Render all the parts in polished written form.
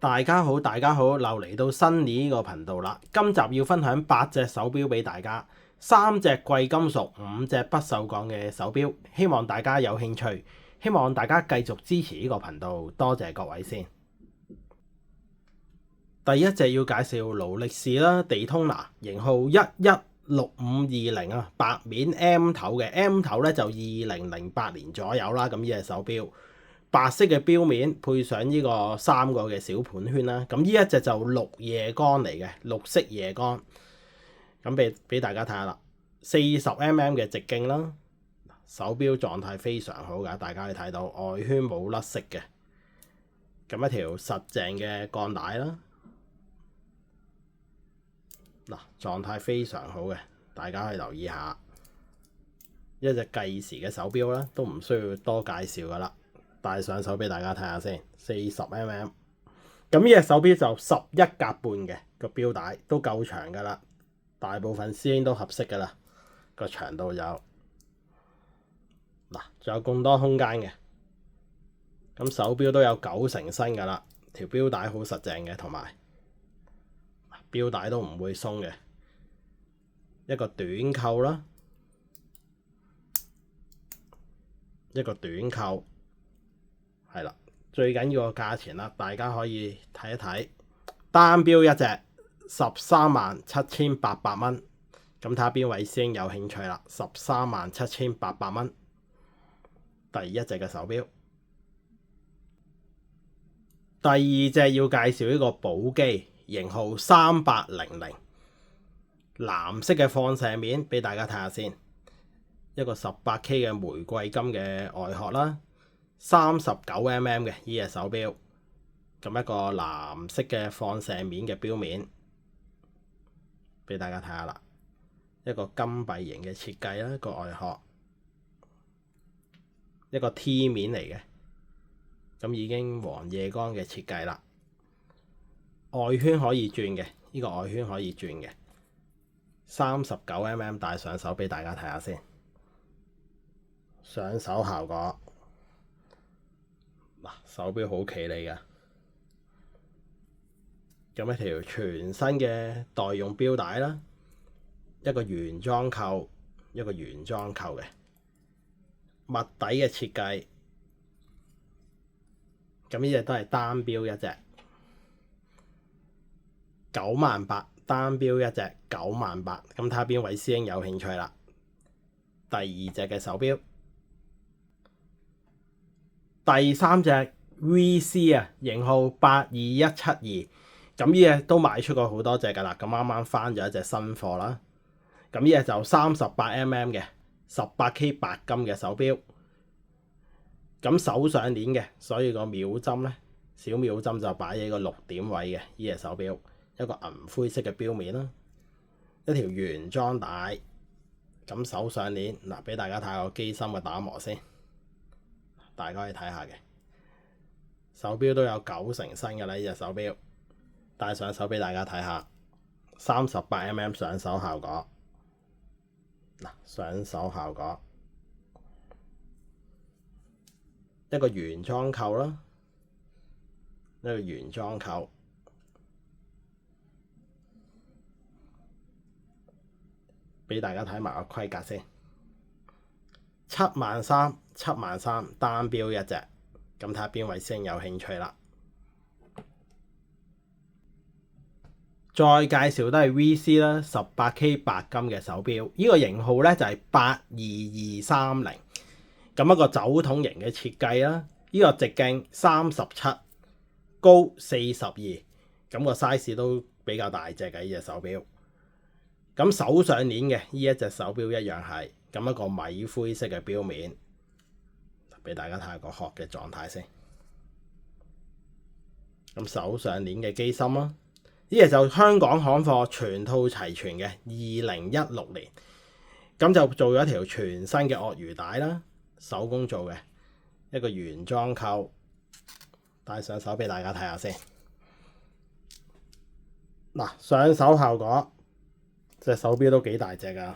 大家好，大家好，又嚟到新年呢個頻道啦。今集要分享8隻手錶俾大家，3隻貴金屬，5隻不鏽鋼嘅手錶，希望大家有興趣，希望大家繼續支持呢個頻道，多謝各位先。第一隻要介紹勞力士啦，地通拿型號116520啊，白面 M 頭嘅 M 頭咧就2008年左右啦，咁呢隻手錶。白色嘅錶面配上呢個3個嘅小盤圈啦，咁呢一隻就綠夜光嚟嘅，綠色夜光，咁俾大家睇下啦，40mm 嘅直徑啦，手錶狀態非常好㗎，大家可以睇到外圈冇甩色嘅，咁一條實淨嘅鋼帶啦，嗱狀態非常好嘅，大家可以留意下，一隻計時嘅手錶啦，都唔需要多介紹㗎啦。戴上手俾大家睇下先，40mm。咁呢隻手錶就11格半嘅個錶帶，都夠長噶啦，大部分師兄都合適噶啦，個長度有嗱，仲有咁多空間嘅。咁手錶都有9成新噶啦，條錶帶好實淨嘅，同埋錶帶都唔會鬆嘅。一個短扣啦，一個短扣。係啦，最緊要個價錢啦，大家可以睇一睇。單錶一隻137800蚊，咁睇下邊位師兄有興趣啦。137800蚊，第一隻嘅手錶。第二隻要介紹呢個寶璣型號3800，藍色嘅放射面俾大家睇下先。一個 18K 嘅玫瑰金嘅外殼啦。39mm 嘅呢隻手錶，咁一個藍色嘅放射面嘅錶面，俾大家睇下啦。一個金幣型嘅設計啦，個外殼，一個 T 面嚟嘅，咁已經黃夜光嘅設計啦。外圈可以轉嘅，呢個外圈可以轉嘅，39mm 戴上手俾大家睇下先。上手效果。嗱，手錶好企理㗎，咁一條全新嘅代用錶帶啦，一個原裝扣，一個原裝扣嘅襪底嘅設計，咁呢隻都係單錶一隻，98000單錶一隻98000，咁睇下邊位師兄有興趣啦。第二隻嘅手錶。第三隻 VC 啊，型號82172，咁呢隻都賣出過好多隻㗎啦，咁啱啱翻咗一隻新貨啦。咁呢隻就38mm 嘅 18K 白金嘅手錶，咁手上鏈嘅，所以個秒針咧，小秒針就擺喺個6點位嘅呢隻手錶，一個銀灰色嘅錶面啦，一條原裝帶，咁手上鏈嗱，俾大家睇下個機芯嘅打磨先。大家可以睇下嘅手錶都有9成新嘅啦，呢隻手錶戴上手俾大家睇下，38mm 上手效果嗱，上手效果一個原裝扣啦，一個原裝扣俾大家睇埋個規格先，73000單錶一隻，咁睇下邊位師兄有興趣啦。再介紹都係 VC 啦，18K 白金嘅手錶，呢個型號咧就係82230，咁一個酒桶型嘅設計啦，呢個直徑37，高42，咁個 size 都比較大隻嘅呢隻手錶。咁手上鏈嘅呢一隻手錶一樣係咁一個米灰色嘅錶面，俾大家睇下個殼嘅狀態先。咁手上鏈嘅機芯啦，呢隻就香港行貨全套齊全嘅，2016年，咁就做咗一條全新嘅鱷魚帶啦，手工做嘅一個原裝扣，戴上手俾大家睇下先。嗱，上手效果，隻手錶都幾大隻㗎，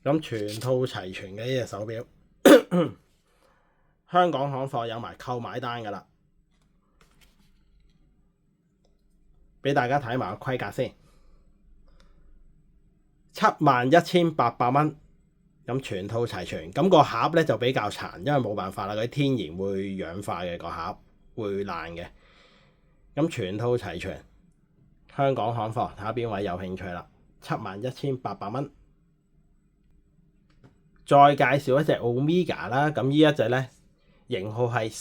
咁全套齊全嘅呢隻手錶，香港行貨有埋購買單㗎啦。俾大家睇埋個規格先，71,800蚊。咁全套齊全，咁個盒咧就比較殘，因為冇辦法啦，佢天然會氧化嘅，個盒會爛嘅。咁全套齊全，香港行貨，睇下邊位有興趣啦。71,800蚊。再介紹一隻 Omega 啦，咁呢一隻咧型號係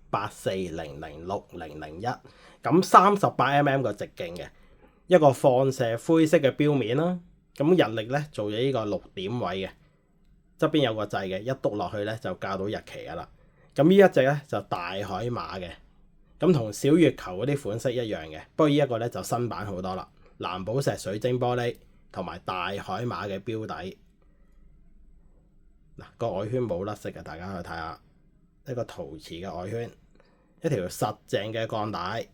324-303-84006001，咁38mm 個直徑嘅，一個放射灰色嘅標面啦。咁日曆咧做咗呢個6點位嘅，側邊有個掣嘅，一篤落去咧就校到日期噶啦。咁呢一隻咧就大海馬嘅，咁同小月球嗰啲款式一樣嘅，不過呢一個咧就新版好多啦，藍寶石水晶玻璃同埋大海馬嘅標底。嗱，個外圈冇甩色嘅，大家去睇下一個陶瓷嘅外圈，一條實淨嘅鋼帶，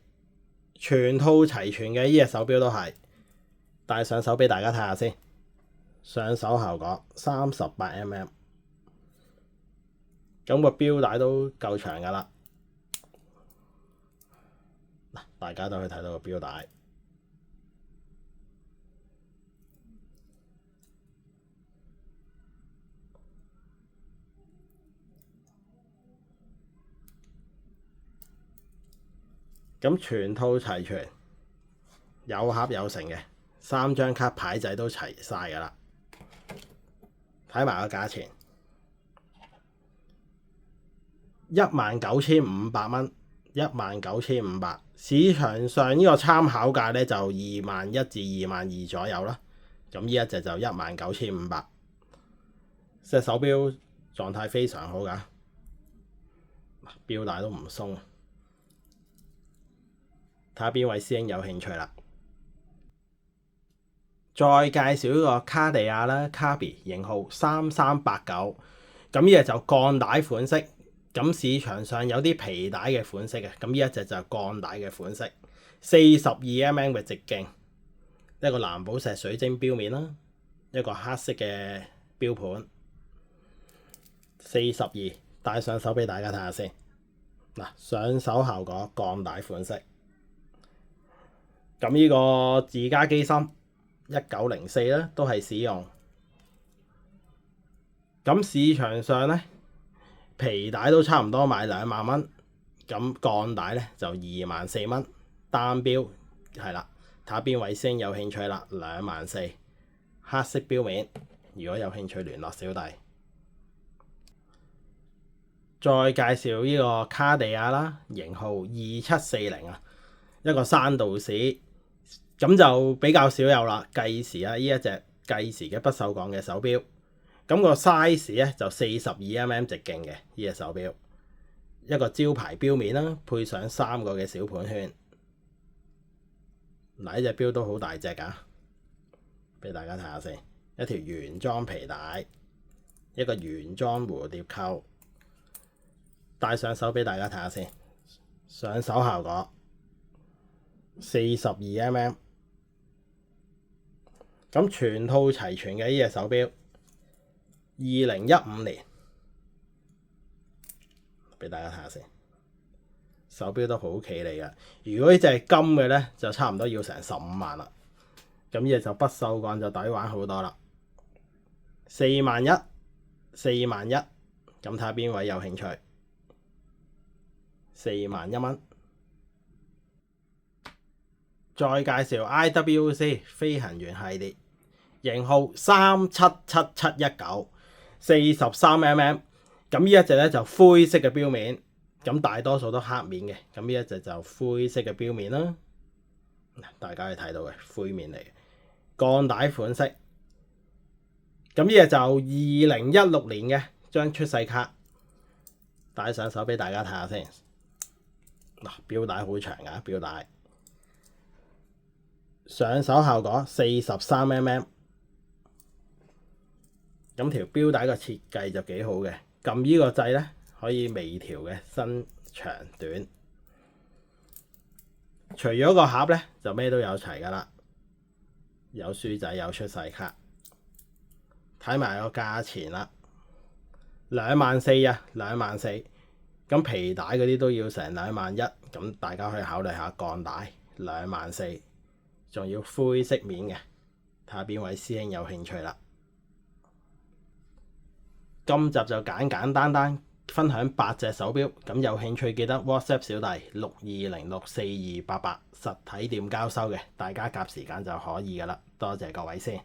全套齊全嘅，呢隻手錶都係。戴上手俾大家睇下先，上手效果38mm，咁個錶帶都夠長噶啦。嗱，大家都可以睇到個錶帶。咁全套齊全，有盒有成嘅。3張卡牌仔都齊晒㗎啦，睇埋個價錢，19,500蚊，19,500。市場上呢個參考價咧就21,000至22,000左右啦。咁呢一隻就19,500。隻手錶狀態非常好㗎，錶帶都唔鬆。睇下邊位師兄有興趣啦。再介紹呢個卡地亞啦，卡比型號3389，咁呢隻就鋼帶款式，咁市場上有啲皮帶嘅款式嘅，咁呢一隻就鋼帶嘅款式，42mm嘅直徑，一個藍寶石水晶錶面啦，一個黑色嘅錶盤，42，戴上手俾大家睇下先。嗱，上手效果鋼帶款式，咁呢個自家機芯。1904啦，都係使用。咁市場上咧皮帶都差唔多賣2萬蚊，咁鋼帶咧就24,000蚊。單錶係啦，睇下邊位先有興趣啦。24,000，黑色錶面，如果有興趣聯絡小弟。再介紹呢個卡地亞啦，型號2740啊，一個山道士。咁就比較少有啦，計時啊，呢一隻計時嘅不鏽鋼嘅手錶，咁個 size 咧就42mm直徑嘅呢隻手錶，一個招牌錶面啦，配上3個嘅小盤圈。嗱，呢隻錶都好大隻㗎，俾大家睇下先，一條原裝皮帶，一個原裝蝴蝶扣，戴上手俾大家睇下先，上手效果42mm。咁全套齊全嘅呢隻手錶，2015年，俾大家睇下先。手錶都好企理㗎，如果呢隻係金嘅咧，就差唔多要成15萬啦。咁呢隻就不鏽鋼就抵玩好多啦。41,000，咁睇下邊位有興趣。41,000蚊。再介紹 IWC 飛行員系列。型號377719，43mm，咁呢一隻咧就灰色嘅錶面，咁大多數都黑面嘅，咁呢一隻就灰色嘅錶面啦，大家可以睇到嘅灰面嚟嘅，鋼帶款式，咁呢隻就2016年嘅張出世卡，戴上手俾大家睇下先。嗱，錶帶好長㗎，錶帶上手效果43mm。咁條錶帶個設計就幾好嘅，撳呢個掣咧可以微調嘅伸長短。除咗個盒咧，就咩都有齊噶啦，有書仔，有出世卡。睇埋個價錢啦，24,000啊，24,000。咁皮帶嗰啲都要成2萬1，咁大家可以考慮下鋼帶2萬4，仲要灰色面嘅，睇下邊位師兄有興趣啦。今集就簡簡單單分享8隻手錶，咁有興趣記得 WhatsApp 小弟62064288實體店交收嘅，大家夾時間就可以噶啦。多謝各位先。